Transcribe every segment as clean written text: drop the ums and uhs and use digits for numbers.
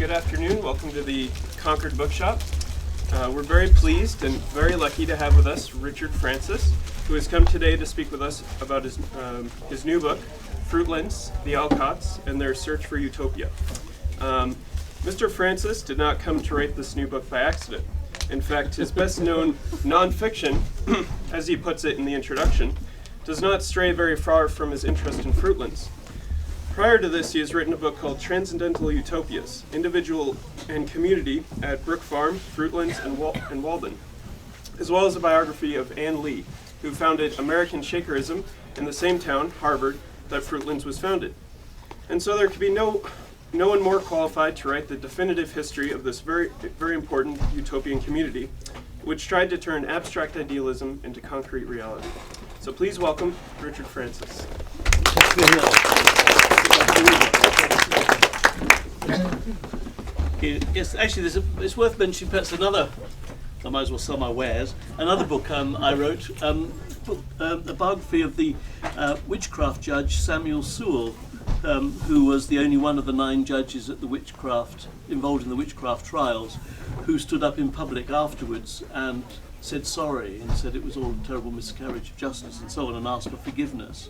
Good afternoon. Welcome to the Concord Bookshop. We're very pleased and very lucky to have with us Richard Francis, who has come today to speak with us about his new book, Fruitlands, the Alcotts, and Their Search for Utopia. Mr. Francis did not come to write this new book by accident. In fact, his best-known nonfiction, as he puts it in the introduction, does not stray very far from his interest in fruitlands. Prior to this, he has written a book called Transcendental Utopias, Individual and Community at Brook Farm, Fruitlands, and Walden, as well as a biography of Ann Lee, who founded American Shakerism in the same town, Harvard, that Fruitlands was founded. And so there could be no one more qualified to write the definitive history of this very, very important utopian community, which tried to turn abstract idealism into concrete reality. So please welcome Richard Francis. Yes, actually, it's worth mentioning perhaps another. I might as well sell my wares. Another book I wrote, a biography of the witchcraft judge Samuel Sewall, who was the only one of the 9 judges at involved in the witchcraft trials, who stood up in public afterwards and said sorry and said it was all a terrible miscarriage of justice and so on, and asked for forgiveness.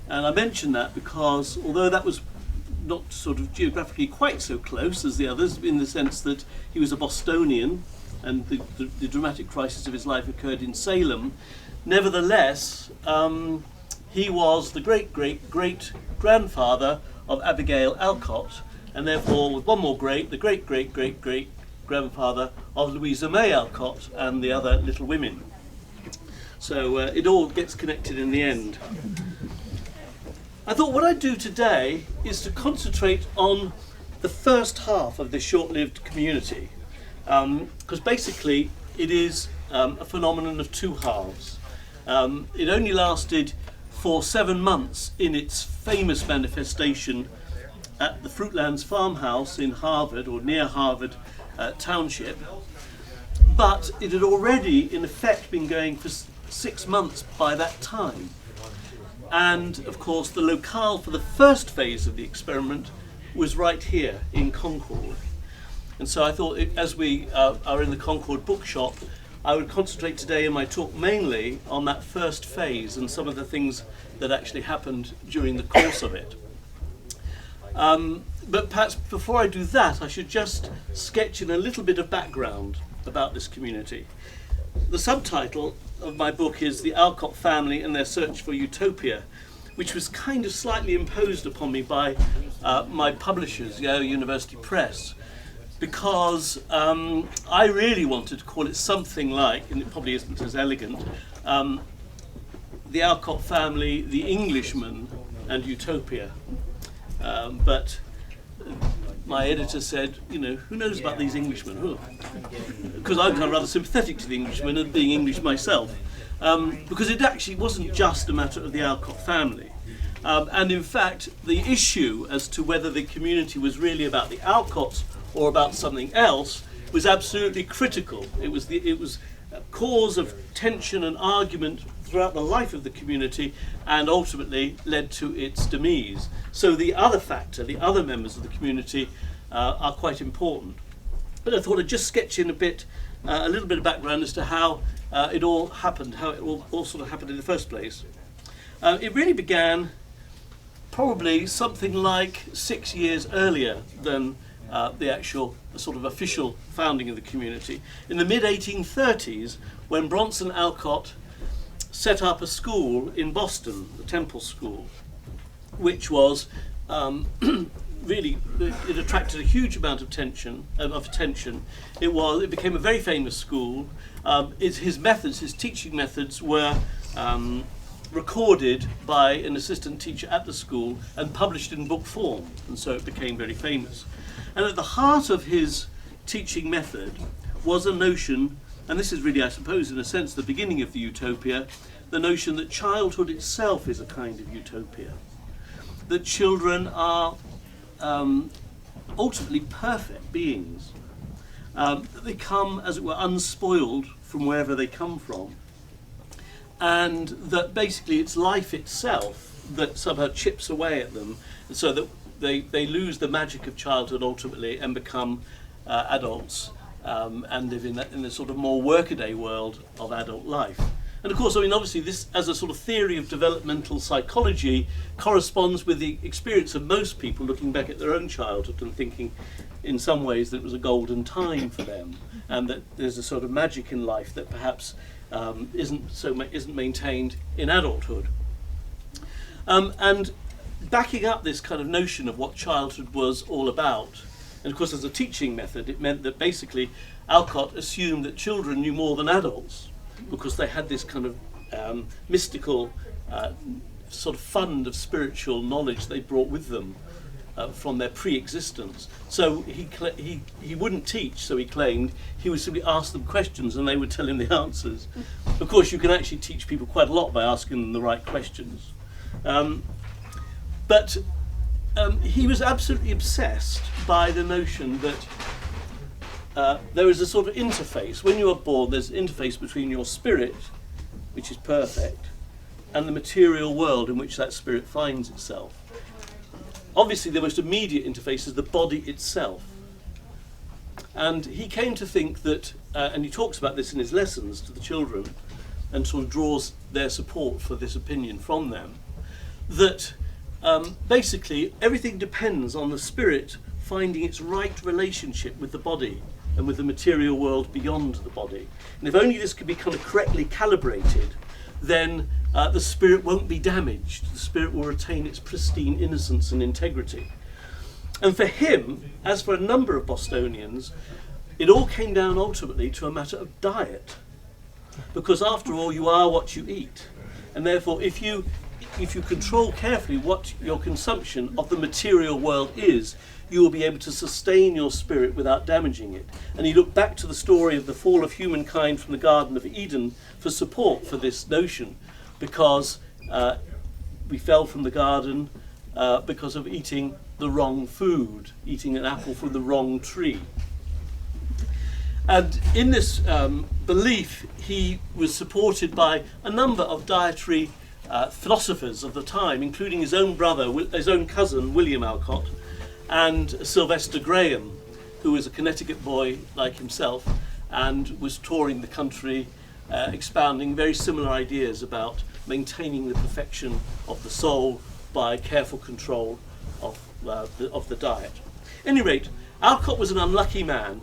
And I mention that because although that was not sort of geographically quite so close as the others, in the sense that he was a Bostonian and the dramatic crisis of his life occurred in Salem, nevertheless, he was the great-great-great-grandfather of Abigail Alcott, and therefore, with one more the great-great-great-great-grandfather of Louisa May Alcott and the other Little Women. So it all gets connected in the end. I thought what I'd do today is to concentrate on the first half of this short-lived community, because basically it is a phenomenon of 2 halves. It only lasted for 7 months in its famous manifestation at the Fruitlands farmhouse in Harvard, or near Harvard Township, but it had already in effect been going for 6 months by that time. And of course the locale for the first phase of the experiment was right here in Concord. And so I thought, as we are in the Concord bookshop, I would concentrate today in my talk mainly on that first phase and some of the things that actually happened during the course of it. But perhaps before I do that, I should just sketch in a little bit of background about this community. The subtitle of my book is The Alcott Family and Their Search for Utopia, which was kind of slightly imposed upon me by my publishers, Yale University Press, because I really wanted to call it something like, and it probably isn't as elegant, The Alcott Family, The Englishman, and Utopia. But my editor said, who knows about these Englishmen? Because I'm kind of rather sympathetic to the Englishmen and being English myself. Because it actually wasn't just a matter of the Alcott family. And in fact, the issue as to whether the community was really about the Alcotts or about something else was absolutely critical. It was a cause of tension and argument throughout the life of the community, and ultimately led to its demise. So the other factor, the other members of the community, are quite important. But I thought I'd just sketch in a little bit of background as to how it all happened, how it all sort of happened in the first place. It really began probably something like 6 years earlier than the actual sort of official founding of the community. In the mid-1830s, when Bronson Alcott set up a school in Boston, the Temple School, which was really, it attracted a huge amount of attention. It became a very famous school. His teaching methods were recorded by an assistant teacher at the school and published in book form, and so it became very famous. And at the heart of his teaching method was a notion, and this is really, I suppose, in a sense, the beginning of the utopia, the notion that childhood itself is a kind of utopia. That children are ultimately perfect beings. They come, as it were, unspoiled from wherever they come from. And that basically it's life itself that somehow chips away at them, so that they lose the magic of childhood ultimately and become adults and live in the sort of more workaday world of adult life. And of course, I mean, obviously this, as a sort of theory of developmental psychology, corresponds with the experience of most people looking back at their own childhood and thinking in some ways that it was a golden time for them, and that there's a sort of magic in life that perhaps isn't maintained in adulthood. And backing up this kind of notion of what childhood was all about, and of course as a teaching method, it meant that basically Alcott assumed that children knew more than adults, because they had this kind of mystical sort of fund of spiritual knowledge they brought with them from their pre-existence. So he wouldn't teach, so he claimed. He would simply ask them questions and they would tell him the answers. Of course, you can actually teach people quite a lot by asking them the right questions. But he was absolutely obsessed by the notion that there is a sort of interface. When you are born, there's an interface between your spirit, which is perfect, and the material world in which that spirit finds itself. Obviously, the most immediate interface is the body itself. And he came to think that, and he talks about this in his lessons to the children, and sort of draws their support for this opinion from them, that basically everything depends on the spirit finding its right relationship with the body and with the material world beyond the body. And if only this could be kind of correctly calibrated, then the spirit won't be damaged. The spirit will retain its pristine innocence and integrity. And for him, as for a number of Bostonians, it all came down ultimately to a matter of diet. Because after all, you are what you eat. And therefore, if you control carefully what your consumption of the material world is, you will be able to sustain your spirit without damaging it. And he looked back to the story of the fall of humankind from the Garden of Eden for support for this notion, because we fell from the garden because of eating the wrong food, eating an apple from the wrong tree. And in this belief, he was supported by a number of dietary philosophers of the time, including his own brother, his own cousin, William Alcott, and Sylvester Graham, who was a Connecticut boy like himself and was touring the country, expounding very similar ideas about maintaining the perfection of the soul by careful control of the diet. At any rate, Alcott was an unlucky man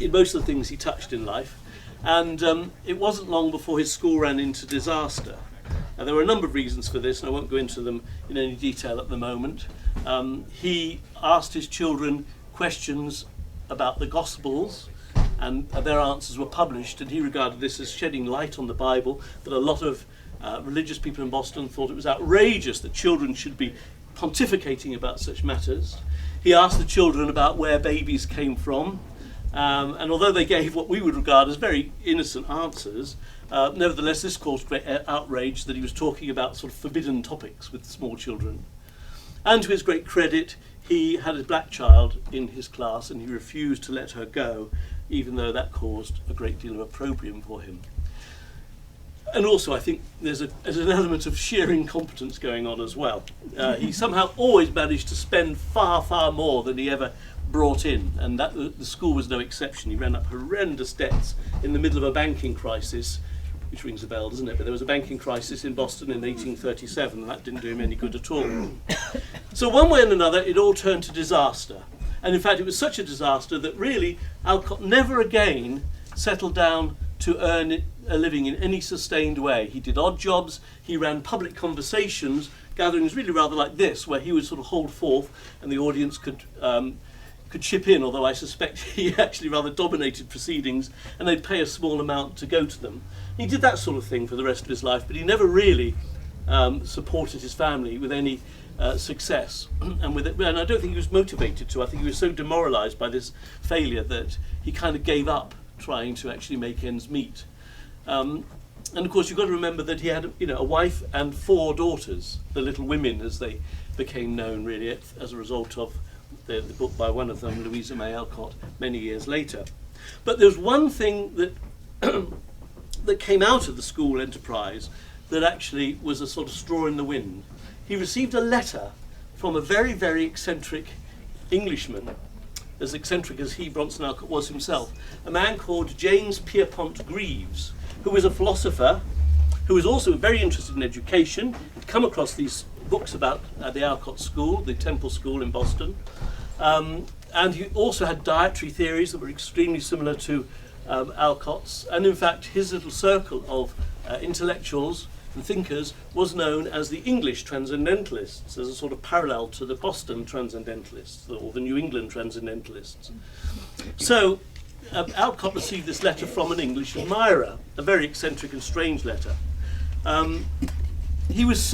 in most of the things he touched in life, and it wasn't long before his school ran into disaster. Now, there were a number of reasons for this, and I won't go into them in any detail at the moment. He asked his children questions about the Gospels, and their answers were published, and he regarded this as shedding light on the Bible. But a lot of religious people in Boston thought it was outrageous that children should be pontificating about such matters. He asked the children about where babies came from, and although they gave what we would regard as very innocent answers, nevertheless this caused great outrage that he was talking about sort of forbidden topics with small children. And to his great credit, he had a black child in his class and he refused to let her go, even though that caused a great deal of opprobrium for him. And also I think there's an element of sheer incompetence going on as well. He somehow always managed to spend far, far more than he ever brought in, and that the school was no exception. He ran up horrendous debts in the middle of a banking crisis, which rings a bell, doesn't it? But there was a banking crisis in Boston in 1837, and that didn't do him any good at all. So one way and another, it all turned to disaster. And in fact, it was such a disaster that really Alcott never again settled down to earn a living in any sustained way. He did odd jobs, he ran public conversations, gatherings really rather like this, where he would sort of hold forth and the audience could chip in, although I suspect he actually rather dominated proceedings, and they'd pay a small amount to go to them. He did that sort of thing for the rest of his life, but he never really supported his family with any success. And I don't think he was motivated to. I think he was so demoralised by this failure that he kind of gave up trying to actually make ends meet. And of course you've got to remember that he had a wife and 4 daughters, the Little Women as they became known really as a result of the book by one of them, Louisa May Alcott, many years later. But there's one thing that that came out of the school enterprise that actually was a sort of straw in the wind. He received a letter from a very, very eccentric Englishman, as eccentric as he, Bronson Alcott, was himself, a man called James Pierpont Greaves, who was a philosopher, who was also very interested in education. He'd come across these books about the Alcott School, the Temple School in Boston, and he also had dietary theories that were extremely similar to Alcott's, and in fact his little circle of intellectuals and thinkers was known as the English Transcendentalists, as a sort of parallel to the Boston Transcendentalists, or the New England Transcendentalists. So Alcott received this letter from an English admirer, a very eccentric and strange letter. He was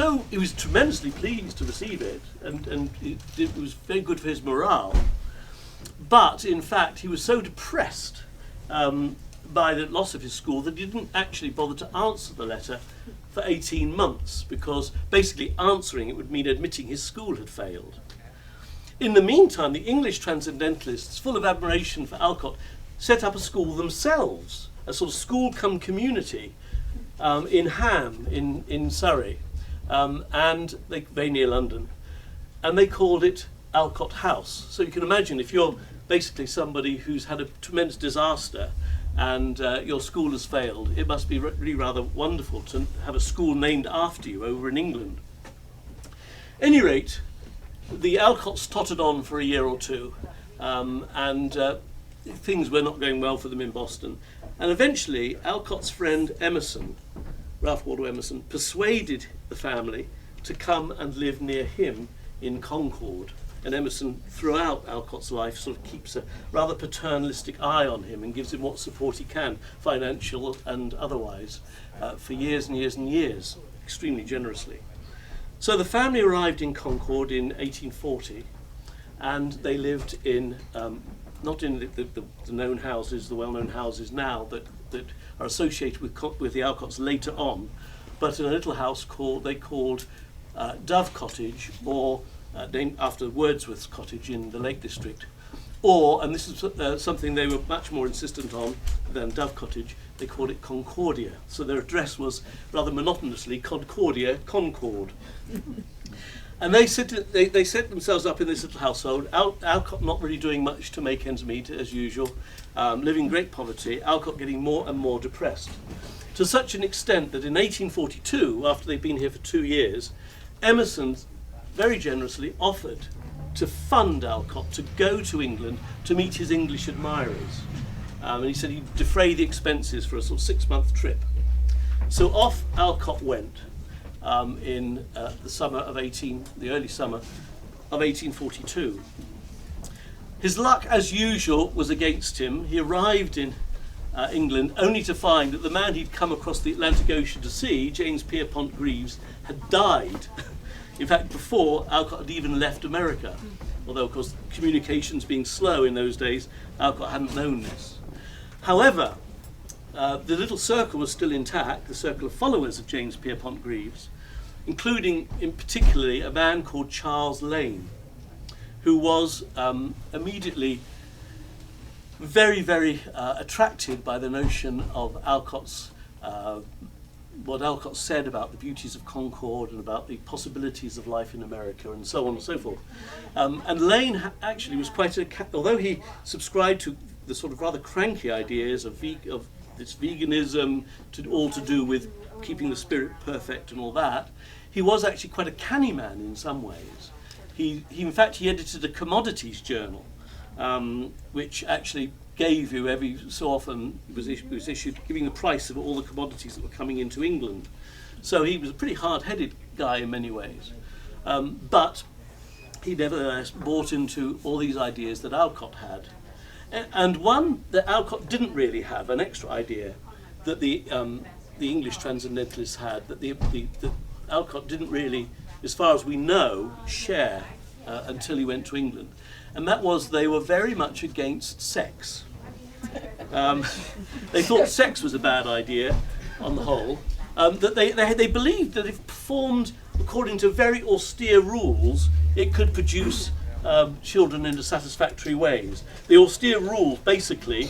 tremendously pleased to receive it, and it was very good for his morale. But in fact, he was so depressed by the loss of his school that he didn't actually bother to answer the letter for 18 months, because basically answering it would mean admitting his school had failed. In the meantime, the English Transcendentalists, full of admiration for Alcott, set up a school themselves, a sort of school-cum community in Ham, in Surrey, and very near London, and they called it Alcott House. So you can imagine, if you're basically somebody who's had a tremendous disaster and your school has failed, it must be really rather wonderful to have a school named after you over in England. At any rate, the Alcotts tottered on for a year or two, and things were not going well for them in Boston. And eventually, Alcott's friend Emerson, Ralph Waldo Emerson, persuaded the family to come and live near him in Concord. And Emerson, throughout Alcott's life, sort of keeps a rather paternalistic eye on him and gives him what support he can, financial and otherwise, for years and years and years, extremely generously. So the family arrived in Concord in 1840, and they lived in, not in the known houses, the well-known houses now that are associated with the Alcotts later on, but in a little house they called Dove Cottage, or named after Wordsworth's cottage in the Lake District, or, and this is something they were much more insistent on than Dove Cottage, they called it Concordia. So their address was rather monotonously Concordia, Concord. And they set themselves up in this little household. Alcott not really doing much to make ends meet, as usual, living in great poverty, Alcott getting more and more depressed. To such an extent that in 1842, after they'd been here for 2 years, Emerson very generously offered to fund Alcott to go to England to meet his English admirers. And he said he'd defray the expenses for a sort of 6-month trip. So off Alcott went in the early summer of 1842. His luck, as usual, was against him. He arrived in England only to find that the man he'd come across the Atlantic Ocean to see, James Pierpont Greaves, had died. In fact, before Alcott had even left America, although of course communications being slow in those days, Alcott hadn't known this. However, the little circle was still intact, the circle of followers of James Pierpont Greaves, including in particularly a man called Charles Lane, who was immediately very, very attracted by the notion of Alcott's what Alcott said about the beauties of Concord and about the possibilities of life in America and so on and so forth. And Lane actually was although he subscribed to the sort of rather cranky ideas of this veganism, all to do with keeping the spirit perfect and all that, he was actually quite a canny man in some ways. In fact, he edited a commodities journal, which actually gave you every so often, was issued giving the price of all the commodities that were coming into England. So he was a pretty hard-headed guy in many ways. But he nevertheless bought into all these ideas that Alcott had. And one that Alcott didn't really have, an extra idea that the English Transcendentalists had, that Alcott didn't really, as far as we know, share until he went to England. And that was they were very much against sex. They thought sex was a bad idea on the whole. That they believed that if performed according to very austere rules, it could produce children in satisfactory ways. The austere rules basically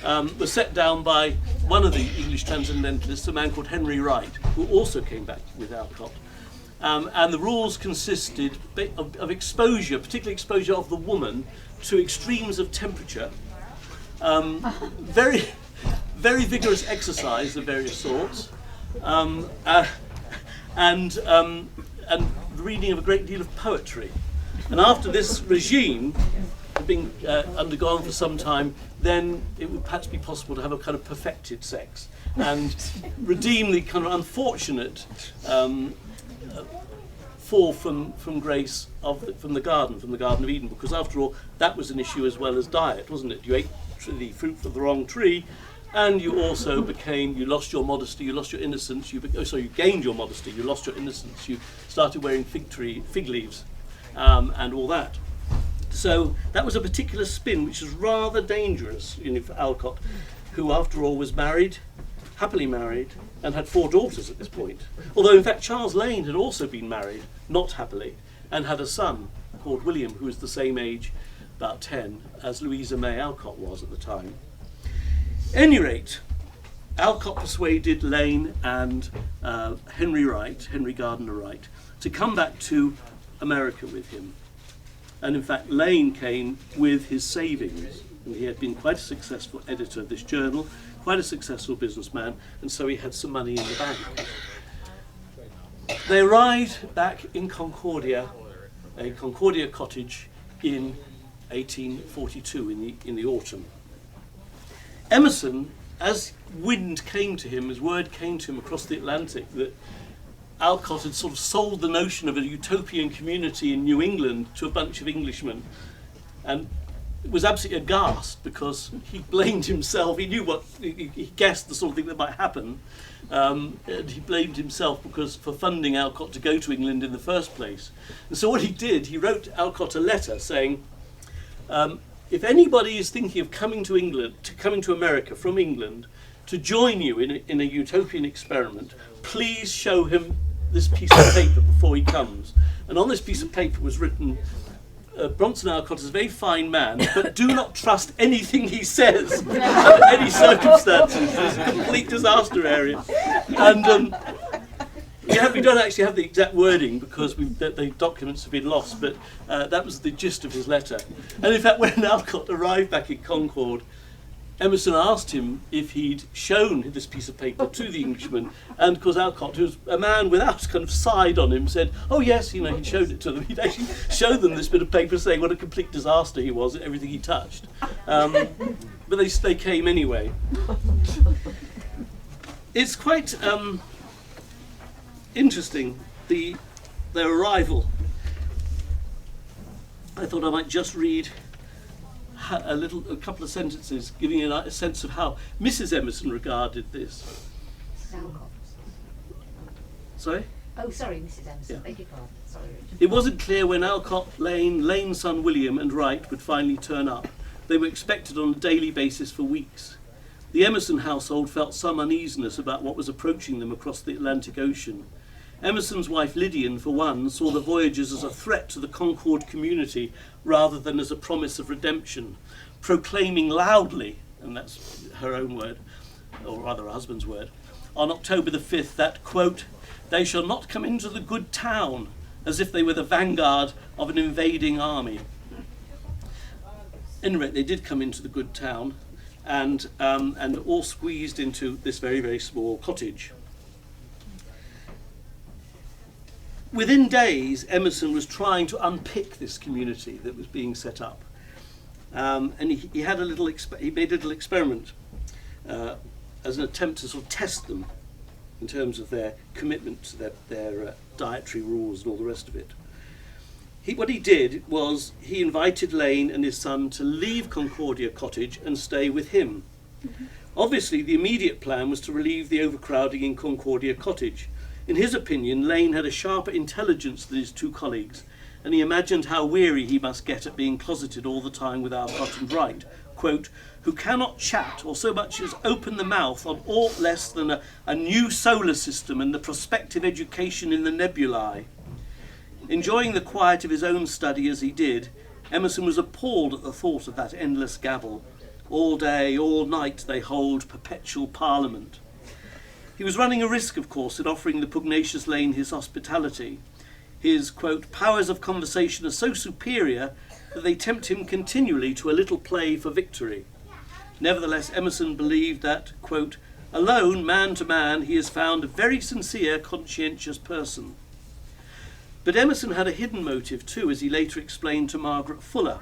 were set down by one of the English Transcendentalists, a man called Henry Wright, who also came back with Alcott. And the rules consisted of exposure, particularly exposure of the woman, to extremes of temperature, very, very vigorous exercise of various sorts, and the reading of a great deal of poetry. And after this regime had been undergone for some time, then it would perhaps be possible to have a kind of perfected sex and redeem the kind of unfortunate fall from grace from the Garden of Eden, because after all that was an issue as well as diet, wasn't it? You ate the fruit from the wrong tree, and you also you lost your modesty, you lost your innocence, you gained your modesty, you lost your innocence, you started wearing fig leaves and all that. So that was a particular spin which was rather dangerous, for Alcott, who after all was married, happily married, and had 4 daughters at this point. Although in fact Charles Lane had also been married, not happily, and had a son called William, who was the same age, about 10, as Louisa May Alcott was at the time. At any rate, Alcott persuaded Lane and Henry Gardiner Wright, to come back to America with him. And in fact, Lane came with his savings, and he had been quite a successful editor of this journal, quite a successful businessman, and so he had some money in the bank. They arrived back in Concordia, a Concordia cottage, in 1842, in the autumn. Emerson, as wind came to him, as word came to him across the Atlantic that Alcott had sort of sold the notion of a utopian community in New England to a bunch of Englishmen, and was absolutely aghast, because he blamed himself. He knew he guessed the sort of thing that might happen, and he blamed himself for funding Alcott to go to England in the first place. And so what he did, he wrote Alcott a letter saying, if anybody is thinking of coming to America from England to join you in a utopian experiment, please show him this piece of paper before he comes. And on this piece of paper was written, Bronson Alcott is a very fine man, but do not trust anything he says under any circumstances. It's a complete disaster area. And we don't actually have the exact wording, because the documents have been lost, but that was the gist of his letter. And in fact, when Alcott arrived back in Concord, Emerson asked him if he'd shown this piece of paper to the Englishman, and of course Alcott, who was a man without kind of side on him, said, oh yes, he'd showed it to them. He'd actually showed them this bit of paper saying what a complete disaster he was at everything he touched. But they came anyway. It's quite interesting, their arrival. I thought I might just read a couple of sentences, giving you a sense of how Mrs. Emerson regarded this. Alcott. Sorry? Oh, sorry, Mrs. Emerson. Yeah. Beg your pardon. Sorry, Richard. It wasn't clear when Alcott, Lane's son William, and Wright would finally turn up. They were expected on a daily basis for weeks. The Emerson household felt some uneasiness about what was approaching them across the Atlantic Ocean. Emerson's wife Lydian, for one, saw the voyages as a threat to the Concord community rather than as a promise of redemption, proclaiming loudly, and that's her own word, or rather her husband's word, on October the 5th that, quote, they shall not come into the good town, as if they were the vanguard of an invading army. Anyway, they did come into the good town, and all squeezed into this very, very small cottage. Within days, Emerson was trying to unpick this community that was being set up, and he had he made a little experiment as an attempt to sort of test them in terms of their commitment to their dietary rules and all the rest of it. What he did was he invited Lane and his son to leave Concordia Cottage and stay with him. Mm-hmm. Obviously, the immediate plan was to relieve the overcrowding in Concordia Cottage. In his opinion, Lane had a sharper intelligence than his 2 colleagues, and he imagined how weary he must get at being closeted all the time with Alcott and Wright, quote, who cannot chat or so much as open the mouth on aught less than a new solar system and the prospective education in the nebulae. Enjoying the quiet of his own study as he did, Emerson was appalled at the thought of that endless gabble. All day, all night they hold perpetual parliament. He was running a risk, of course, in offering the pugnacious Lane his hospitality. his, quote, powers of conversation are so superior that they tempt him continually to a little play for victory. Nevertheless, Emerson believed that, quote, alone, man to man, he has found a very sincere, conscientious person. But Emerson had a hidden motive too, as he later explained to Margaret Fuller.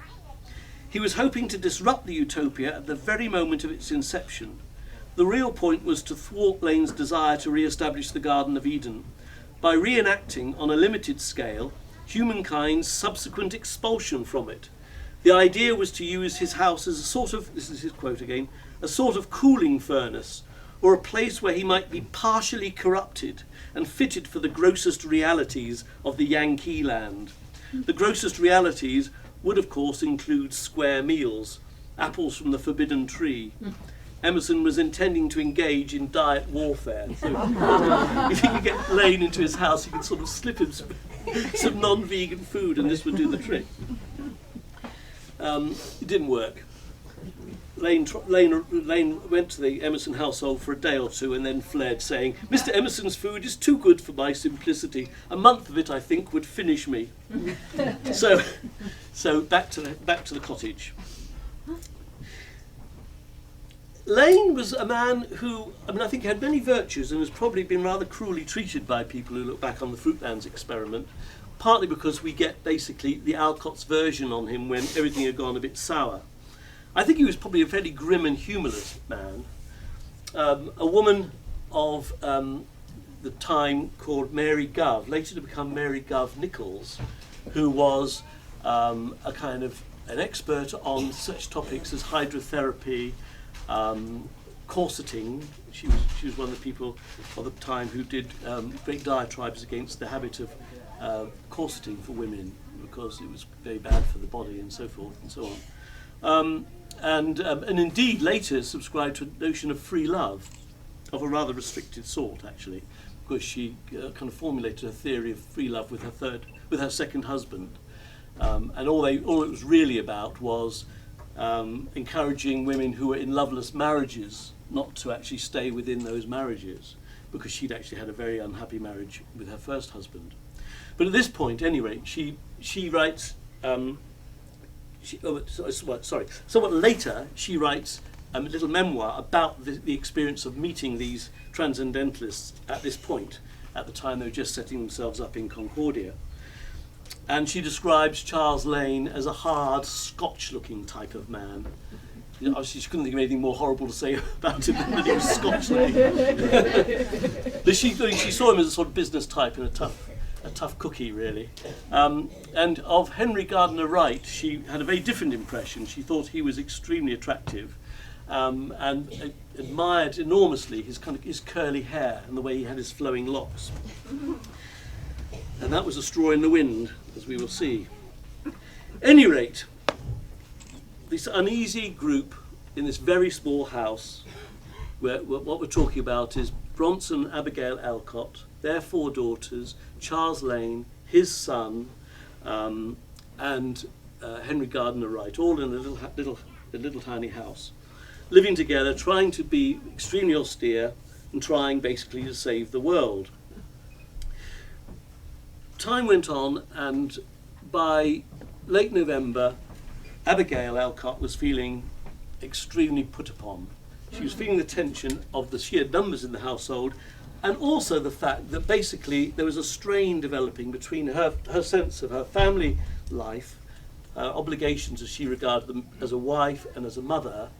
He was hoping to disrupt the utopia at the very moment of its inception. The real point was to thwart Lane's desire to re-establish the Garden of Eden by reenacting, on a limited scale, humankind's subsequent expulsion from it. The idea was to use his house as a sort of, this is his quote again, a sort of cooling furnace, or a place where he might be partially corrupted and fitted for the grossest realities of the Yankee land. The grossest realities would, of course, include square meals, apples from the forbidden tree. Emerson was intending to engage in diet warfare. So if he could get Lane into his house, he could sort of slip him some non-vegan food, and this would do the trick. It didn't work. Lane went to the Emerson household for a day or two and then fled, saying, "Mr. Emerson's food is too good for my simplicity. A month of it, I think, would finish me." So back to the cottage. Lane was a man who, I think, had many virtues and has probably been rather cruelly treated by people who look back on the Fruitlands experiment, partly because we get basically the Alcott's version on him when everything had gone a bit sour. I think he was probably a fairly grim and humorless man. A woman of the time called Mary Gove, later to become Mary Gove Nichols, who was a kind of an expert on such topics as hydrotherapy, corseting. She was one of the people of the time who did great diatribes against the habit of corseting for women because it was very bad for the body and so forth and so on. And indeed later subscribed to a notion of free love, of a rather restricted sort actually, because she kind of formulated a theory of free love with her second husband, and all it was really about was encouraging women who were in loveless marriages not to actually stay within those marriages, because she'd actually had a very unhappy marriage with her first husband. But at this point, at any rate, she writes. Somewhat later, she writes a little memoir about the experience of meeting these transcendentalists at this point, at the time they were just setting themselves up in Concordia. And she describes Charles Lane as a hard, Scotch-looking type of man. Obviously, she couldn't think of anything more horrible to say about him than that he was Scotch-looking. But she saw him as a sort of business type and a tough cookie, really. And of Henry Gardner Wright, she had a very different impression. She thought he was extremely attractive, and admired enormously his curly hair and the way he had his flowing locks. And that was a straw in the wind, as we will see. Any rate, this uneasy group in this very small house, where what we're talking about is Bronson and Abigail Alcott, their 4 daughters, Charles Lane, his son, and Henry Gardner Wright, all in a little tiny house, living together, trying to be extremely austere and trying basically to save the world. Time went on, and by late November, Abigail Alcott was feeling extremely put upon. She was feeling the tension of the sheer numbers in the household, and also the fact that basically there was a strain developing between her sense of her family life, obligations as she regarded them as a wife and as a mother,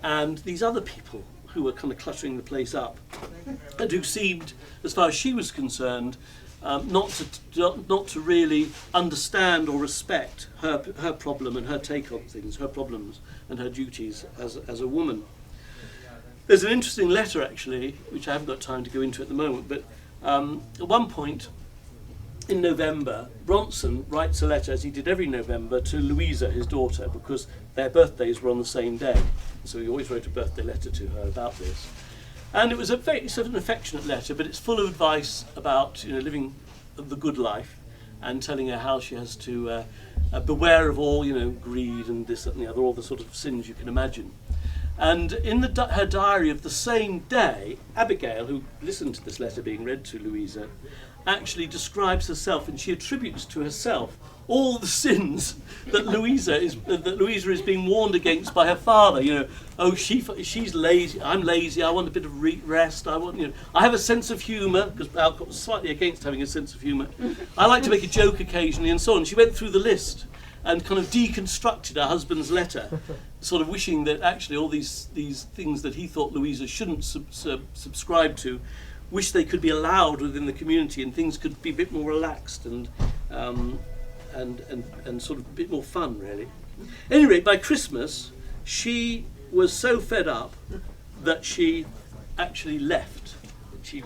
and these other people who were kind of cluttering the place up, and who seemed, as far as she was concerned, not to really understand or respect her problem and her take on things, her problems and her duties as a woman. There's an interesting letter, actually, which I haven't got time to go into at the moment, but at one point in November, Bronson writes a letter, as he did every November, to Louisa, his daughter, because their birthdays were on the same day. So he always wrote a birthday letter to her about this. And it was it's an affectionate letter, but it's full of advice about living the good life, and telling her how she has to beware of all greed and this, that, and the other, all the sort of sins you can imagine. And in her diary of the same day, Abigail, who listened to this letter being read to Louisa, actually describes herself, and she attributes to herself all the sins that Louisa is being warned against by her father. You know, oh, she's lazy. I'm lazy. I want a bit of rest. I have a sense of humour, because Alcott was slightly against having a sense of humour. I like to make a joke occasionally, and so on. She went through the list and kind of deconstructed her husband's letter, sort of wishing that actually all these things that he thought Louisa shouldn't subscribe to, wish they could be allowed within the community and things could be a bit more relaxed and sort of a bit more fun, really. At any rate, by Christmas, she was so fed up that she actually left. She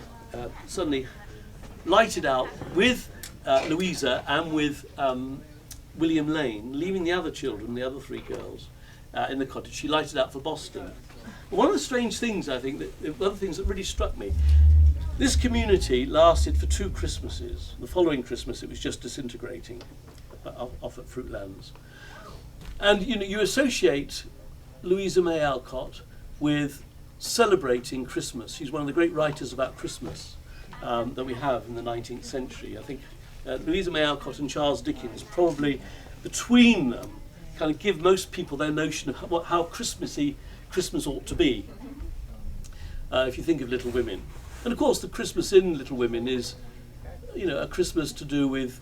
suddenly lighted out with Louisa and with William Lane, leaving the other children, the other 3 girls, in the cottage. She lighted out for Boston. One of the strange things, I think, one of the things that really struck me, this community lasted for 2 Christmases. The following Christmas, it was just disintegrating off at Fruitlands. And you associate Louisa May Alcott with celebrating Christmas. She's one of the great writers about Christmas that we have in the 19th century. I think Louisa May Alcott and Charles Dickens, probably between them, kind of give most people their notion of how Christmas ought to be. If you think of Little Women. And of course the Christmas in Little Women is, a Christmas to do with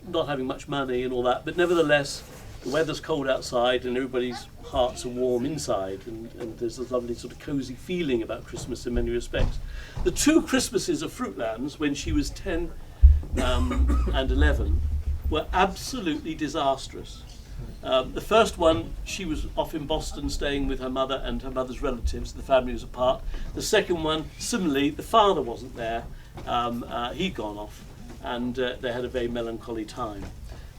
not having much money and all that, but nevertheless the weather's cold outside and everybody's hearts are warm inside, and there's a lovely sort of cosy feeling about Christmas in many respects. The 2 Christmases of Fruitlands, when she was 10 and 11, were absolutely disastrous. The first one, she was off in Boston staying with her mother and her mother's relatives. The family was apart. The second one, similarly, the father wasn't there. He'd gone off, and they had a very melancholy time.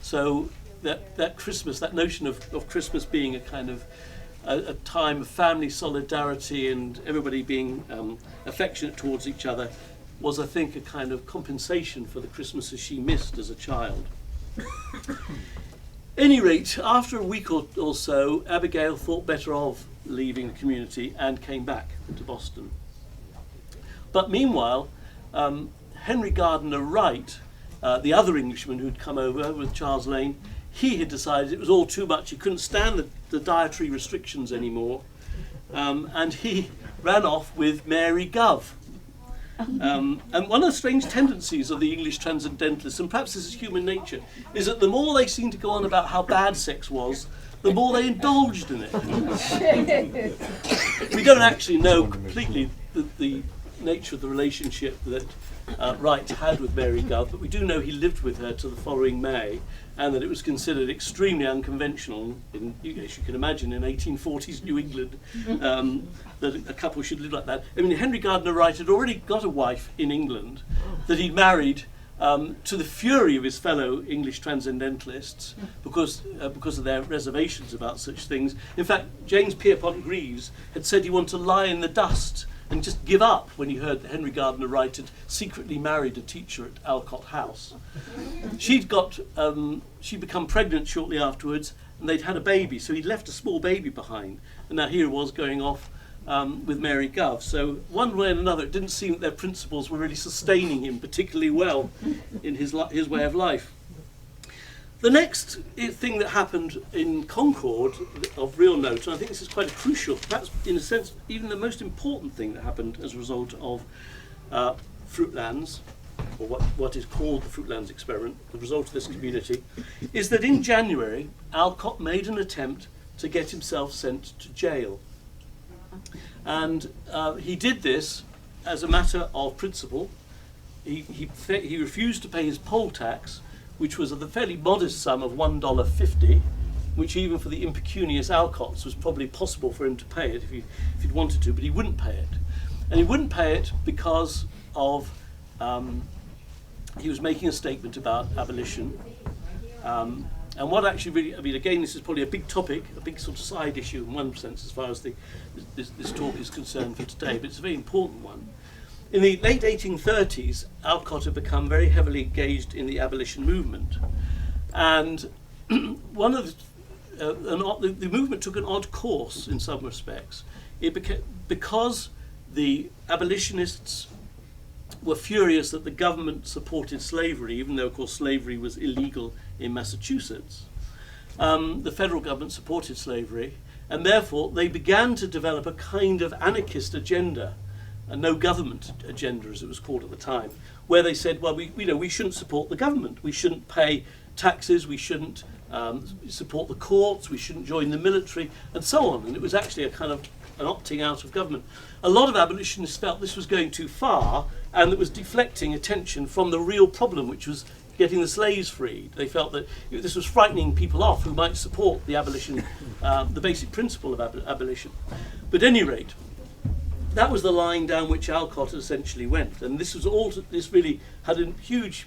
So that Christmas, that notion of Christmas being a kind of a time of family solidarity and everybody being affectionate towards each other, was, I think, a kind of compensation for the Christmases she missed as a child. Any rate, after a week or so, Abigail thought better of leaving the community and came back to Boston. But meanwhile, Henry Gardiner Wright, the other Englishman who'd come over with Charles Lane, he had decided it was all too much. He couldn't stand the dietary restrictions anymore, and he ran off with Mary Gove. And one of the strange tendencies of the English transcendentalists, and perhaps this is human nature, is that the more they seem to go on about how bad sex was, the more they indulged in it. We don't actually know completely the nature of the relationship that Wright had with Mary Gove, but we do know he lived with her till the following May, and that it was considered extremely unconventional, as you can imagine, in 1840s New England, that a couple should live like that. I mean, Henry Gardiner Wright had already got a wife in England that he'd married to the fury of his fellow English transcendentalists because of their reservations about such things. In fact, James Pierpont Greaves had said he wanted to lie in the dust and just give up when he heard that Henry Gardiner Wright had secretly married a teacher at Alcott House. She'd become pregnant shortly afterwards, and they'd had a baby, so he'd left a small baby behind, and now here he was going off with Mary Gove. So one way and another, it didn't seem that their principles were really sustaining him particularly well in his way of life. The next thing that happened in Concord of real note, and I think this is quite a crucial, perhaps in a sense even the most important thing that happened as a result of Fruitlands, or what is called the Fruitlands experiment, the result of this community, is that in January Alcott made an attempt to get himself sent to jail. And he did this as a matter of principle. He refused to pay his poll tax, which was of a fairly modest sum of $1.50, which even for the impecunious Alcotts was probably possible for him to pay it if he'd wanted to, but he wouldn't pay it. And he wouldn't pay it because of he was making a statement about abolition. And what actually really, I mean, again, this is probably a big topic, a big sort of side issue in one sense as far as this talk is concerned for today, but it's a very important one. In the late 1830s, Alcott had become very heavily engaged in the abolition movement. And one of the movement took an odd course in some respects. It became, because the abolitionists were furious that the government supported slavery, even though, of course, slavery was illegal in Massachusetts. The federal government supported slavery, and therefore they began to develop a kind of anarchist agenda, a no government agenda as it was called at the time, where they said, well, we shouldn't support the government, we shouldn't pay taxes, we shouldn't support the courts, we shouldn't join the military, and so on. And it was actually a kind of an opting out of government. A lot of abolitionists felt this was going too far, and it was deflecting attention from the real problem, which was getting the slaves freed. They felt that this was frightening people off who might support the abolition, the basic principle of abolition. But at any rate, that was the line down which Alcott essentially went, and this really had a huge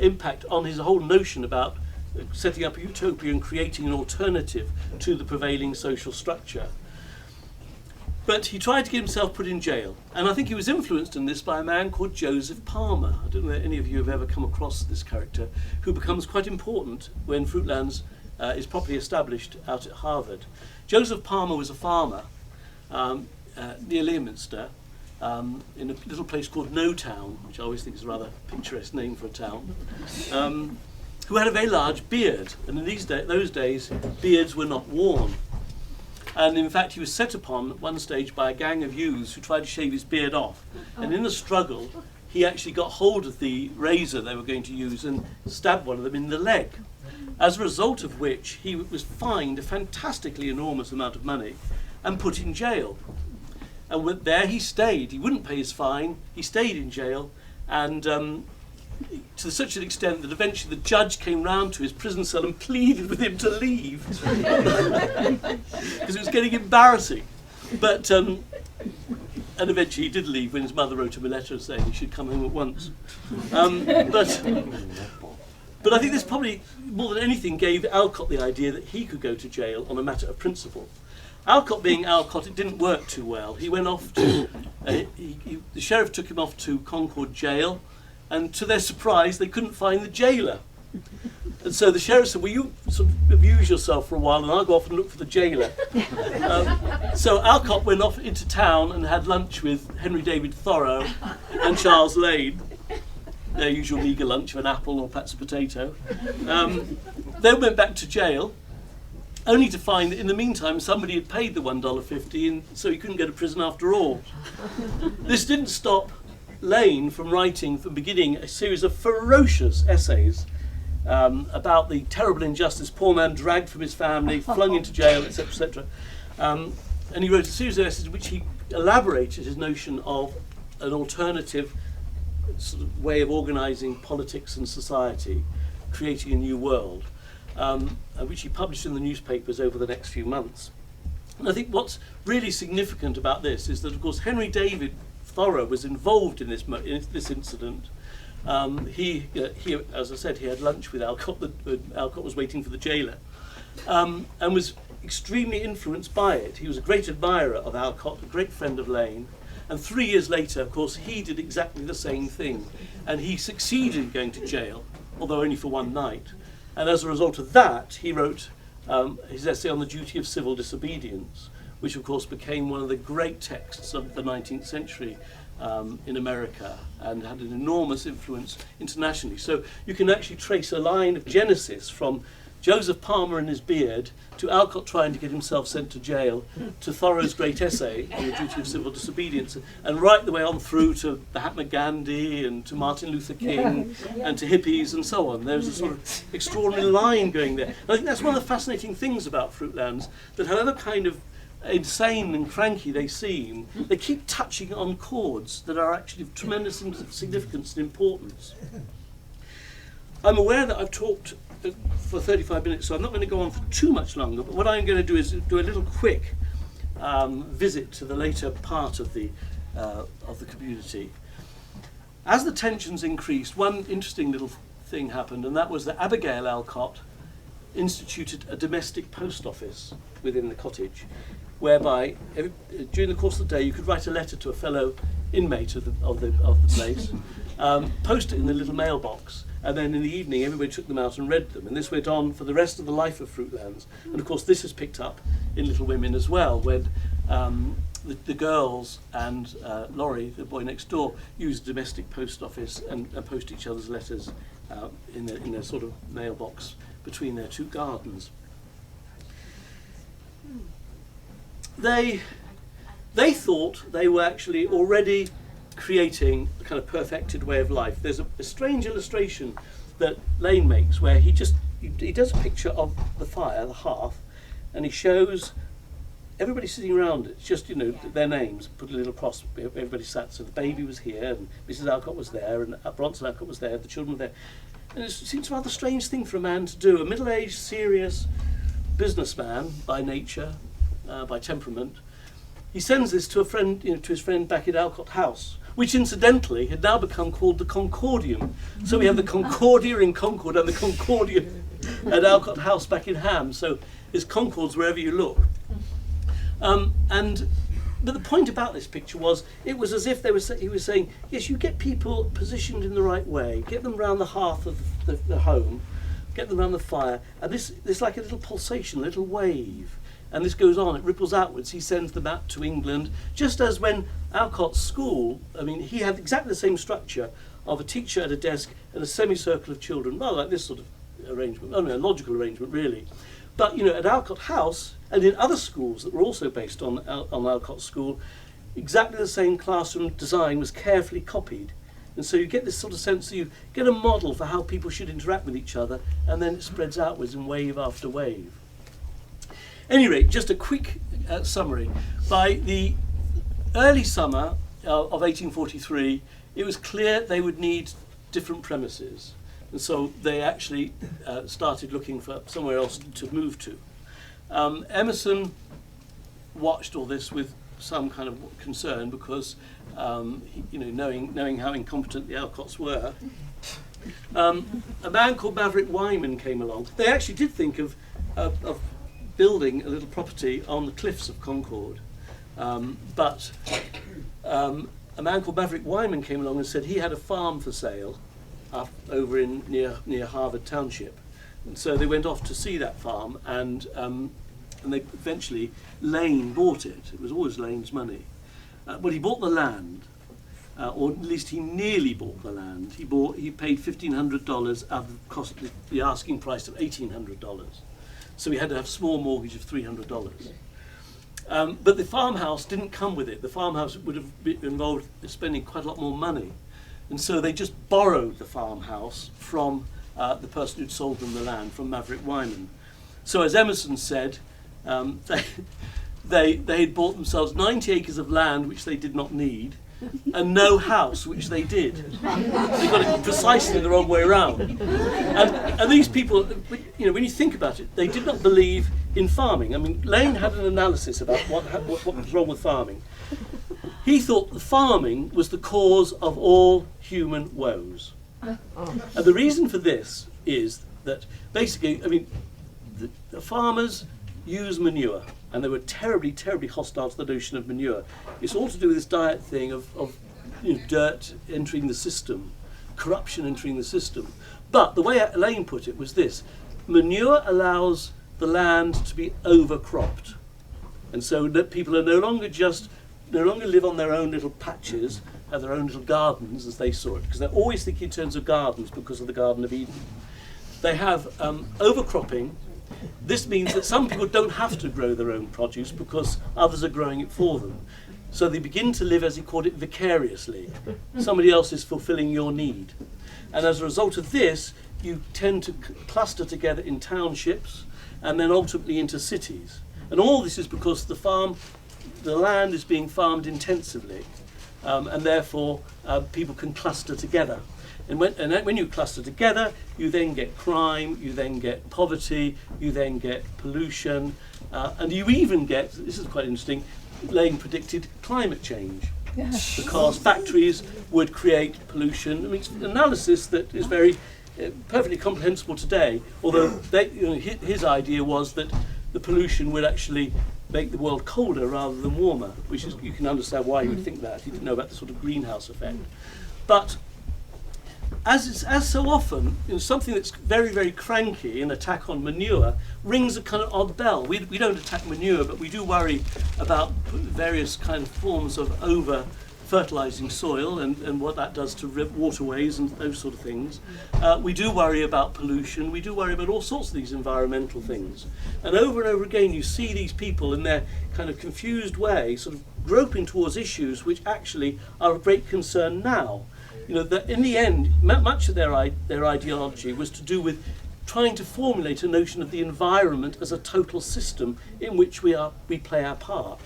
impact on his whole notion about setting up a utopia and creating an alternative to the prevailing social structure. But he tried to get himself put in jail, and I think he was influenced in this by a man called Joseph Palmer. I don't know if any of you have ever come across this character, who becomes quite important when Fruitlands is properly established out at Harvard. Joseph Palmer was a farmer near Leominster, in a little place called No Town, which I always think is a rather picturesque name for a town, who had a very large beard, and in those days beards were not worn. And in fact, he was set upon at one stage by a gang of youths who tried to shave his beard off. And in the struggle, he actually got hold of the razor they were going to use and stabbed one of them in the leg. As a result of which, he was fined a fantastically enormous amount of money and put in jail. And there he stayed. He wouldn't pay his fine. He stayed in jail, and to such an extent that eventually the judge came round to his prison cell and pleaded with him to leave because it was getting embarrassing. But and eventually he did leave when his mother wrote him a letter saying he should come home at once. But I think this probably, more than anything, gave Alcott the idea that he could go to jail on a matter of principle. Alcott being Alcott, it didn't work too well. He went off to, the sheriff took him off to Concord Jail, and to their surprise, they couldn't find the jailer. And so the sheriff said, well, you sort of amuse yourself for a while and I'll go off and look for the jailer. So Alcott went off into town and had lunch with Henry David Thoreau and Charles Lane, their usual meagre lunch of an apple or perhaps a potato. Then went back to jail, only to find that in the meantime somebody had paid the $1.50 and so he couldn't go to prison after all. This didn't stop Lane from writing, from beginning, a series of ferocious essays about the terrible injustice, poor man dragged from his family, flung into jail, etc., etc. And he wrote a series of essays in which he elaborated his notion of an alternative sort of way of organising politics and society, creating a new world, which he published in the newspapers over the next few months. And I think what's really significant about this is that, of course, Henry David Thoreau was involved in this incident. He, as I said, he had lunch with Alcott. Alcott was waiting for the jailer, and was extremely influenced by it. He was a great admirer of Alcott, a great friend of Lane. And 3 years later, of course, he did exactly the same thing, and he succeeded in going to jail, although only for one night. And as a result of that, he wrote his essay on the duty of civil disobedience, which of course became one of the great texts of the 19th century in America and had an enormous influence internationally. So you can actually trace a line of genesis from Joseph Palmer and his beard to Alcott trying to get himself sent to jail, to Thoreau's great essay on the duty of civil disobedience, and right the way on through to Mahatma Gandhi and to Martin Luther King and to hippies and so on. There's a sort of extraordinary line going there. And I think that's one of the fascinating things about Fruitlands, that however kind of insane and cranky they seem, they keep touching on chords that are actually of tremendous significance and importance. I'm aware that I've talked for 35 minutes, so I'm not going to go on for too much longer, but what I'm going to do is do a little quick visit to the later part of the community. As the tensions increased, one interesting little thing happened, and that was that Abigail Alcott instituted a domestic post office within the cottage, whereby during the course of the day you could write a letter to a fellow inmate of the place, post it in the little mailbox, and then in the evening everybody took them out and read them. And this went on for the rest of the life of Fruitlands. And of course this is picked up in Little Women as well, when the girls and Laurie, the boy next door, use the domestic post office and post each other's letters in their sort of mailbox between their two gardens. They thought they were actually already creating a kind of perfected way of life. There's a strange illustration that Lane makes where he does a picture of the fire, the hearth, and he shows everybody sitting around it. It's just, their names, put a little cross, everybody sat. So the baby was here, and Mrs. Alcott was there, and Bronson Alcott was there, the children were there. And it seems a rather strange thing for a man to do, a middle-aged, serious businessman by nature, by temperament. He sends this to a friend, to his friend back at Alcott House, which incidentally had now become called the Concordium. So we have the Concordia in Concord and the Concordium at Alcott House back in Ham. So there's Concords wherever you look. But the point about this picture was, it was as if he was saying, yes, you get people positioned in the right way, get them round the hearth of the home, get them round the fire, and this like a little pulsation, a little wave. And this goes on, it ripples outwards. He sends them out to England, just as when Alcott's school, he had exactly the same structure of a teacher at a desk and a semicircle of children, well, like this sort of arrangement, a logical arrangement really. But at Alcott House and in other schools that were also based on Alcott's school, exactly the same classroom design was carefully copied. And so you get this sort of sense that you get a model for how people should interact with each other, and then it spreads outwards in wave after wave. At any rate, just a quick summary. By the early summer of 1843, it was clear they would need different premises. And so they actually started looking for somewhere else to move to. Emerson watched all this with some kind of concern because, knowing how incompetent the Alcotts were, a man called Maverick Wyman came along. They actually did think of building a little property on the cliffs of Concord, but a man called Maverick Wyman came along and said he had a farm for sale up over near Harvard Township, and so they went off to see that farm, and they eventually Lane bought it. It was always Lane's money, but he bought the land, or at least he nearly bought the land. He paid $1,500 out of the asking price of $1,800. So we had to have a small mortgage of $300. But the farmhouse didn't come with it. The farmhouse would have involved spending quite a lot more money. And so they just borrowed the farmhouse from the person who'd sold them the land, from Maverick Wyman. So as Emerson said, they had bought themselves 90 acres of land which they did not need, and no house which they did. They got it precisely the wrong way around. And these people, when you think about it, they did not believe in farming. Lane had an analysis about what was wrong with farming. He thought the farming was the cause of all human woes. And the reason for this is that basically, the farmers use manure, and they were terribly, terribly hostile to the notion of manure. It's all to do with this diet thing of dirt entering the system, corruption entering the system. But the way Lane put it was this: manure allows the land to be overcropped, and so that people are no longer live on their own little patches, have their own little gardens as they saw it, because they're always thinking in terms of gardens because of the Garden of Eden. They have overcropping. This means that some people don't have to grow their own produce because others are growing it for them. So they begin to live, as he called it, vicariously. Somebody else is fulfilling your need. And as a result of this, you tend to cluster together in townships and then ultimately into cities. And all this is because the land is being farmed intensively, and therefore people can cluster together. And when you cluster together, you then get crime, you then get poverty, you then get pollution, and you even get, this is quite interesting, Lane predicted climate change. Because factories would create pollution. It's an analysis that is very perfectly comprehensible today, although his idea was that the pollution would actually make the world colder rather than warmer, which is, you can understand why he would think that. He didn't know about the sort of greenhouse effect. But as so often, something that's very, very cranky, an attack on manure, rings a kind of odd bell. We don't attack manure, but we do worry about various kind of forms of over-fertilising soil and what that does to waterways and those sort of things. We do worry about pollution. We do worry about all sorts of these environmental things. And over again, you see these people in their kind of confused way, sort of groping towards issues which actually are of great concern now. That in the end, much of their ideology was to do with trying to formulate a notion of the environment as a total system in which we play our part.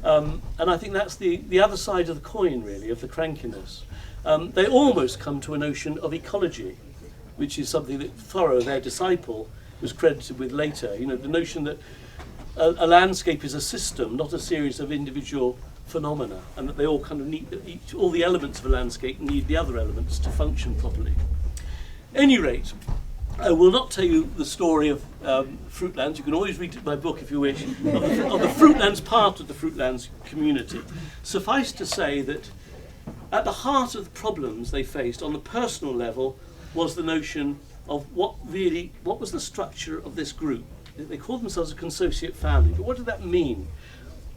And I think that's the other side of the coin, really, of the crankiness. They almost come to a notion of ecology, which is something that Thoreau, their disciple, was credited with later. The notion that a landscape is a system, not a series of individual phenomena, and that they all kind of need, all the elements of a landscape need the other elements to function properly. At any rate, I will not tell you the story of Fruitlands. You can always read my book if you wish, of the Fruitlands part of the Fruitlands community. Suffice to say that at the heart of the problems they faced on the personal level was the notion of what was the structure of this group. They called themselves a consociate family, but what did that mean?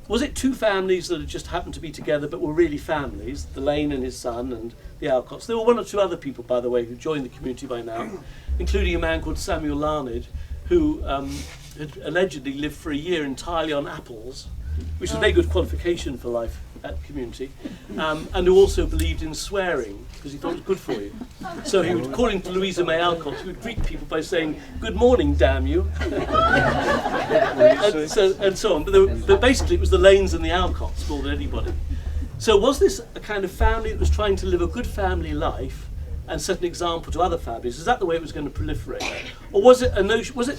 Was it two families that had just happened to be together but were really families, the Lane and his son and the Alcotts? There were one or two other people, by the way, who joined the community by now, including a man called Samuel Larned, who had allegedly lived for a year entirely on apples, which is a very good qualification for life at community, and who also believed in swearing, because he thought it was good for you. So he would, according to Louisa May Alcott, he would greet people by saying, "Good morning, damn you," and so on. But basically it was the Lanes and the Alcotts more than anybody. So was this a kind of family that was trying to live a good family life and set an example to other families? Is that the way it was going to proliferate? Or was it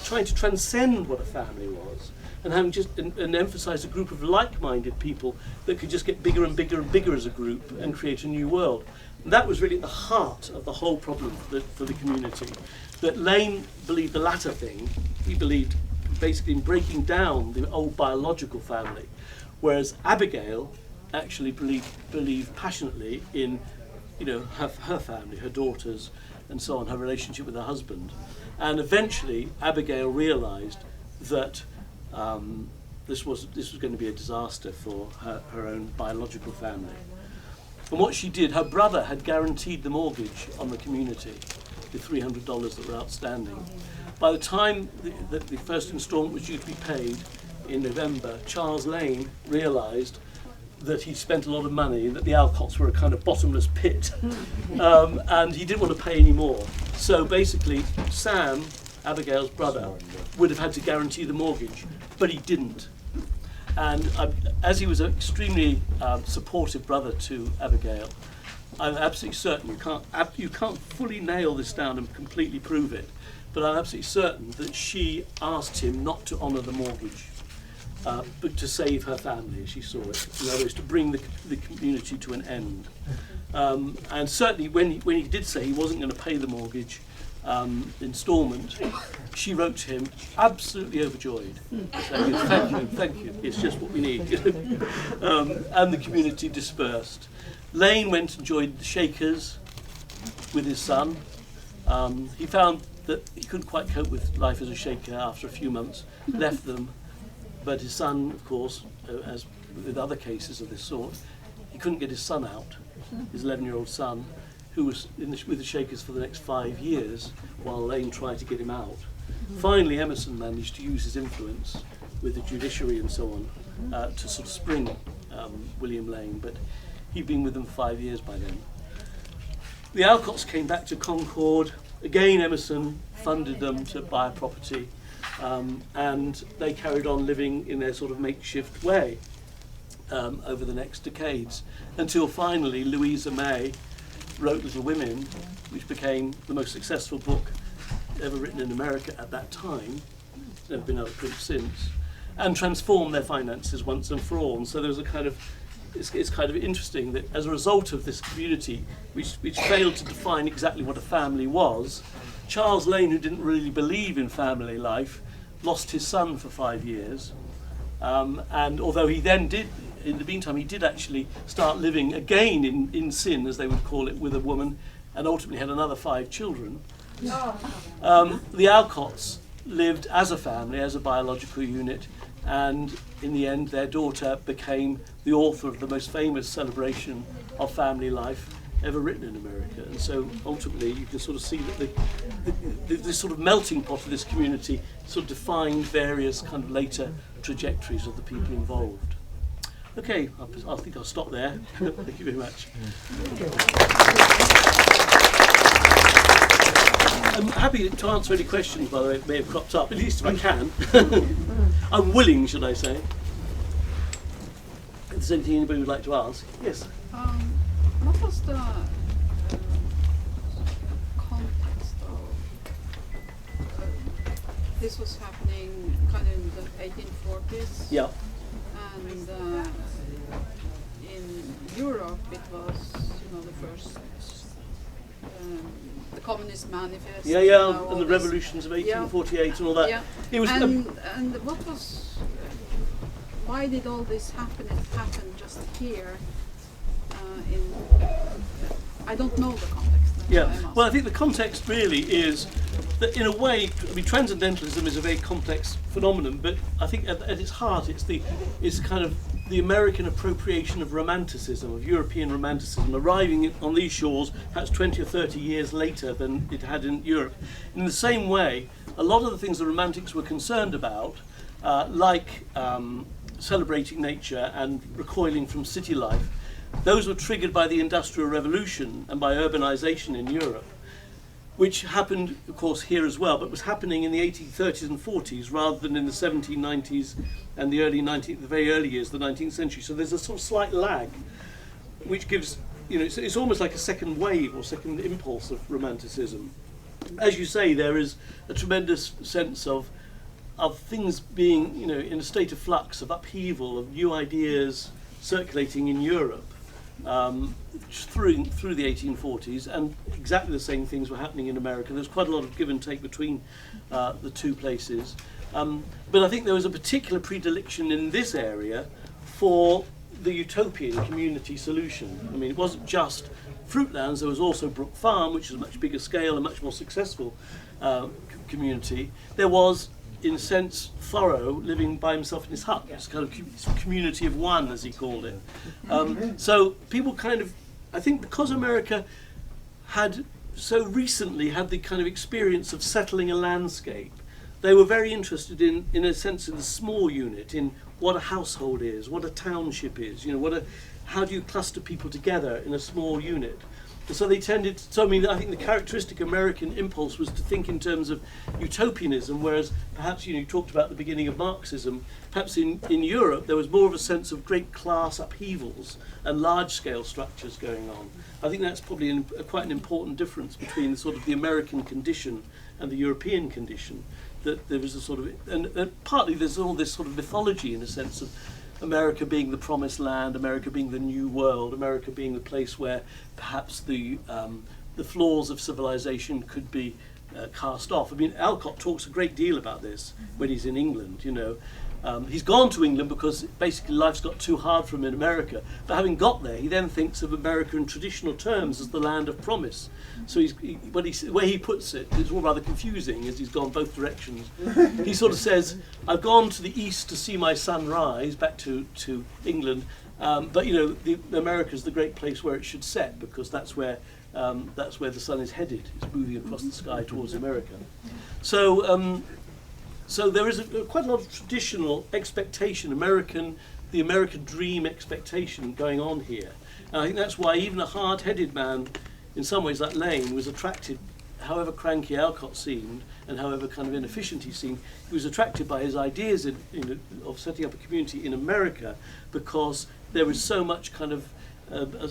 trying to transcend what a family was? And having and emphasise a group of like-minded people that could just get bigger and bigger and bigger as a group and create a new world. And that was really at the heart of the whole problem for the community. That Lane believed the latter thing. He believed basically in breaking down the old biological family, whereas Abigail actually believed passionately in her family, her daughters, and so on, her relationship with her husband. And eventually Abigail realised that this was going to be a disaster for her own biological family. And what she did, her brother had guaranteed the mortgage on the community, the $300 that were outstanding. By the time the first instalment was due to be paid in November, Charles Lane realised that he'd spent a lot of money and that the Alcotts were a kind of bottomless pit, and he didn't want to pay any more. So basically Sam, Abigail's brother, would have had to guarantee the mortgage, but he didn't. And as he was an extremely supportive brother to Abigail, I'm absolutely certain, you can't fully nail this down and completely prove it, but I'm absolutely certain that she asked him not to honour the mortgage, but to save her family, as she saw it. In other words, to bring the community to an end. And certainly when he did say he wasn't going to pay the mortgage instalment, she wrote to him absolutely overjoyed, saying, thank you, it's just what we need. And the community dispersed. Lane went and joined the Shakers with his son. He found that he couldn't quite cope with life as a Shaker after a few months, left them, but his son, of course, as with other cases of this sort, he couldn't get his son out, his 11-year-old son, who was with the Shakers for the next 5 years while Lane tried to get him out. Finally, Emerson managed to use his influence with the judiciary and so on to sort of spring William Lane, but he'd been with them for 5 years by then. The Alcotts came back to Concord. Again, Emerson funded them to buy a property, and they carried on living in their sort of makeshift way over the next decades, until finally Louisa May wrote Little Women, which became the most successful book ever written in America at that time. It's never been out of print since, and transformed their finances once and for all. And so there was a kind of, it's kind of interesting that as a result of this community, which failed to define exactly what a family was, Charles Lane, who didn't really believe in family life, lost his son for 5 years. And although he then did, in the meantime, he did actually start living again in sin, as they would call it, with a woman, and ultimately had another 5 children. The Alcotts lived as a family, as a biological unit, and in the end their daughter became the author of the most famous celebration of family life ever written in America. And so ultimately you can sort of see that the sort of melting pot of this community sort of defined various kind of later trajectories of the people involved. Okay, I think I'll stop there. Thank you very much. I'm happy to answer any questions, by the way, that may have cropped up, at least if I can. I'm willing, should I say. If there's anything anybody would like to ask. Yes? What was the context of this was happening kind of in the 1840s? Yeah. And in Europe it was, the first, the Communist Manifest. Yeah, and the revolutions of 1848 and all that. Yeah. It was and what was, why did all this happen? It happened just here. I don't know the context. Yeah, well, I think the context really is that, in a way, transcendentalism is a very complex phenomenon, but I think at its heart, it's kind of the American appropriation of romanticism, of European romanticism, arriving on these shores perhaps 20 or 30 years later than it had in Europe. In the same way, a lot of the things the Romantics were concerned about, like celebrating nature and recoiling from city life, those were triggered by the Industrial Revolution and by urbanization in Europe, which happened, of course, here as well, but was happening in the 1830s and 40s rather than in the 1790s and the very early years of the 19th century. So there's a sort of slight lag, which gives, it's almost like a second wave or second impulse of Romanticism. As you say, there is a tremendous sense of things being, in a state of flux, of upheaval, of new ideas circulating in Europe. Through the 1840s, and exactly the same things were happening in America. There's quite a lot of give and take between the two places. But I think there was a particular predilection in this area for the utopian community solution. I mean, it wasn't just Fruitlands, there was also Brook Farm, which is a much bigger scale and much more successful community. There was, in a sense, Thoreau living by himself in his hut. It's kind of community of one, as he called it. So people kind of, I think because America had so recently had the kind of experience of settling a landscape, they were very interested in a sense, in the small unit, in what a household is, what a township is, how do you cluster people together in a small unit. And so they tended, I think the characteristic American impulse was to think in terms of utopianism, whereas perhaps, you talked about the beginning of Marxism, perhaps in Europe there was more of a sense of great class upheavals and large-scale structures going on. I think that's probably quite an important difference between sort of the American condition and the European condition, that there was a sort of, and partly there's all this sort of mythology in a sense of America being the promised land, America being the new world, America being the place where perhaps the flaws of civilization could be cast off. I mean, Alcott talks a great deal about this when he's in England, He's gone to England because basically life's got too hard for him in America. But having got there, he then thinks of America in traditional terms as the land of promise. So the way he puts it, it's all rather confusing as he's gone both directions. He sort of says, I've gone to the east to see my sun rise, back to England, but America's the great place where it should set, because that's where the sun is headed. It's moving across the sky towards America. So there is quite a lot of traditional expectation, the American dream expectation going on here. And I think that's why even a hard-headed man, in some ways like Lane, was attracted, however cranky Alcott seemed and however kind of inefficient he seemed, he was attracted by his ideas of setting up a community in America, because there was so much kind of,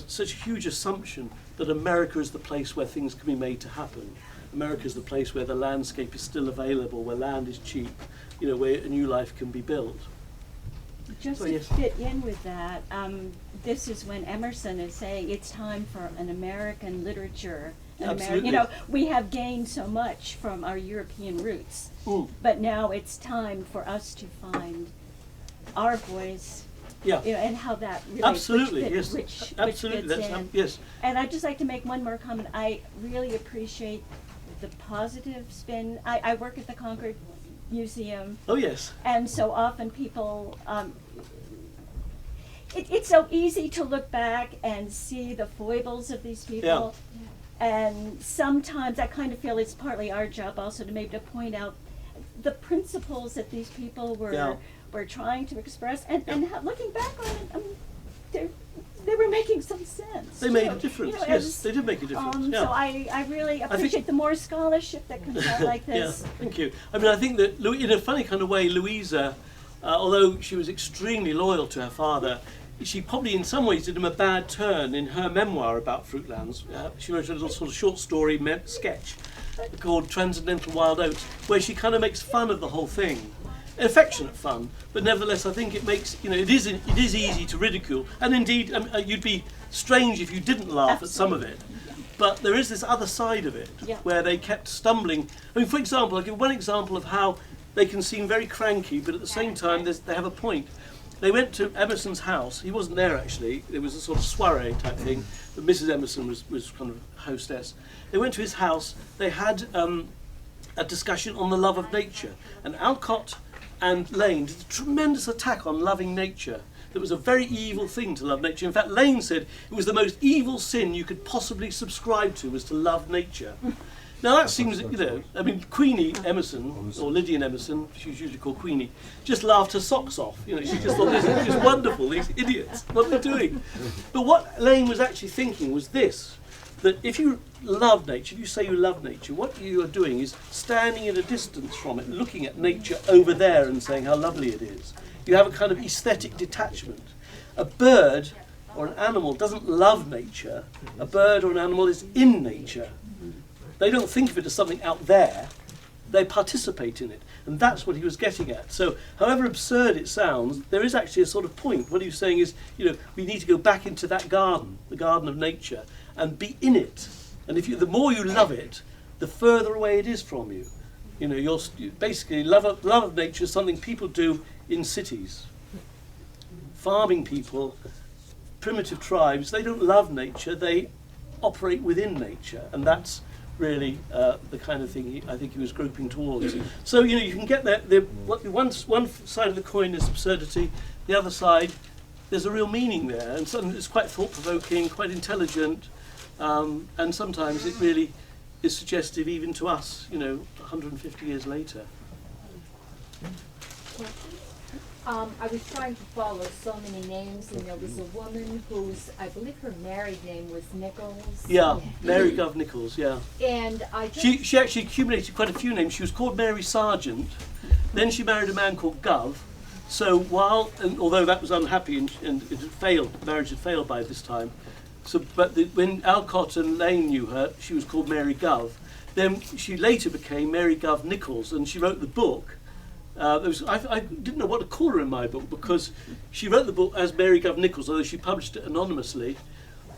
such a huge assumption that America is the place where things can be made to happen. America is the place where the landscape is still available, where land is cheap, where a new life can be built. Just to fit in with that, this is when Emerson is saying it's time for an American literature. Absolutely. We have gained so much from our European roots, but now it's time for us to find our voice Yeah. You know, and how that relates. Absolutely, which, yes. Which Absolutely, fits that's in. yes. And I'd just like to make one more comment. I really appreciate the positive spin. I work at the Concord Museum, Oh yes. and so often people, it's so easy to look back and see the foibles of these people. And sometimes I kind of feel it's partly our job also to maybe to point out the principles that these people were trying to express. And looking back on it, they were making some sense. They made too. a difference. You know, Yes, as, they did make a difference. So I really appreciate the more scholarship that comes out like this. Yeah, thank you. I mean, I think that in a funny kind of way, Louisa, although she was extremely loyal to her father, she probably in some ways did him a bad turn in her memoir about Fruitlands. She wrote a little sort of short story sketch called Transcendental Wild Oats, where she kind of makes fun of the whole thing. Affectionate fun, but nevertheless I think it makes, you know, it is easy to ridicule, and indeed you'd be strange if you didn't laugh at some of it. But there is this other side of it, where they kept stumbling. I mean, for example, I'll give one example of how they can seem very cranky, but at the same time they have a point. They went to Emerson's house. He wasn't there actually. It was a sort of soiree type thing, but Mrs. Emerson was kind of hostess. They went to his house. They had a discussion on the love of nature, and Alcott and Lane did a tremendous attack on loving nature. That was a very evil thing to love nature. In fact, Lane said it was the most evil sin you could possibly subscribe to, was to love nature. Now that seems, you know, I mean, Queenie Emerson, or Lydian Emerson, she's usually called Queenie, just laughed her socks off. You know, she just thought, this is just wonderful, these idiots, what are they doing? But what Lane was actually thinking was this, that if you love nature, if you say you love nature, what you are doing is standing at a distance from it, looking at nature over there and saying how lovely it is. You have a kind of aesthetic detachment. A bird or an animal doesn't love nature. A bird or an animal is in nature. They don't think of it as something out there. They participate in it. And that's what he was getting at. So however absurd it sounds, there is actually a sort of point. What he was saying is, you know, we need to go back into that garden, the garden of nature, and be in it. And if you, the more you love it, the further away it is from you. You know, basically love of nature is something people do in cities. Farming people, primitive tribes, they don't love nature, they operate within nature. And that's really the kind of thing I think he was groping towards. So, you know, you can get there. One side of the coin is absurdity, the other side, there's a real meaning there. And something that's quite thought-provoking, quite intelligent, and sometimes it really is suggestive even to us, you know, 150 years later. I was trying to follow so many names, and there was a woman whose, I believe her married name was Nichols. Yeah, Mary Gov Nichols, yeah. And I just... She actually accumulated quite a few names. She was called Mary Sargent, then she married a man called Gov. So although that was unhappy and it had failed, marriage had failed by this time, when Alcott and Lane knew her, she was called Mary Gov. Then she later became Mary Gov Nichols, and she wrote the book. I didn't know what to call her in my book, because she wrote the book as Mary Gov Nichols, although she published it anonymously.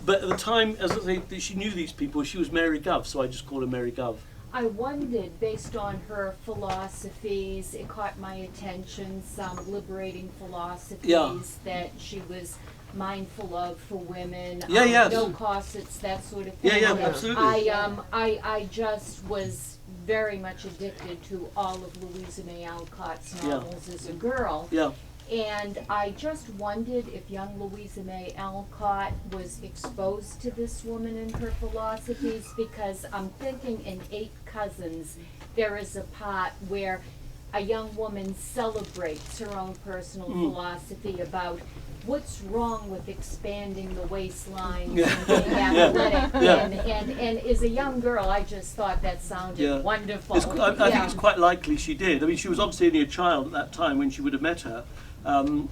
But at the time, as I say, she knew these people, she was Mary Gov, so I just called her Mary Gov. I wondered, based on her philosophies, it caught my attention, some liberating philosophies that she was mindful of for women, no corsets, that sort of thing. Yeah, absolutely. I just was very much addicted to all of Louisa May Alcott's novels as a girl. Yeah. And I just wondered if young Louisa May Alcott was exposed to this woman and her philosophies, because I'm thinking in 8 Cousins, there is a part where a young woman celebrates her own personal philosophy about what's wrong with expanding the waistline and being athletic. And as a young girl, I just thought that sounded wonderful. I think it's quite likely she did. I mean, she was obviously only a child at that time when she would have met her. And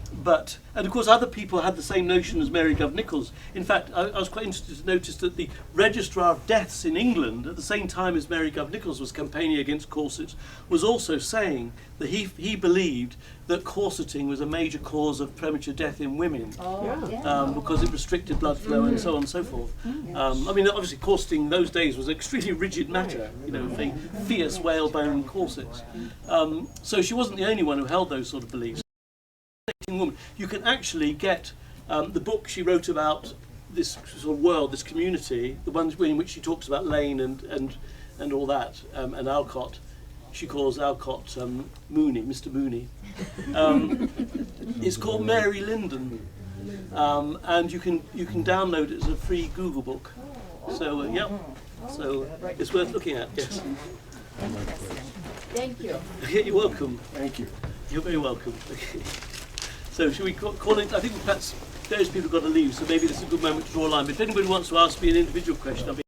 of course other people had the same notion as Mary Gov Nichols. In fact, I was quite interested to notice that the Registrar of Deaths in England, at the same time as Mary Gov Nichols was campaigning against corsets, was also saying that he believed that corseting was a major cause of premature death in women, because it restricted blood flow and so on and so forth. I mean, obviously corseting in those days was an extremely rigid matter, you know, fierce whalebone corsets. So she wasn't the only one who held those sort of beliefs. young woman. You can actually get the book she wrote about this sort of world, this community, the ones in which she talks about Lane and all that, and Alcott. She calls Alcott Mooney, Mr. Mooney. It's called Mary Linden, and you can download it as a free Google book. So yeah, so it's worth looking at. Yes. Thank you. You're welcome. Thank you. You're very welcome. So should we call it? I think perhaps those people have got to leave, so maybe this is a good moment to draw a line. But if anybody wants to ask me an individual question, I'll be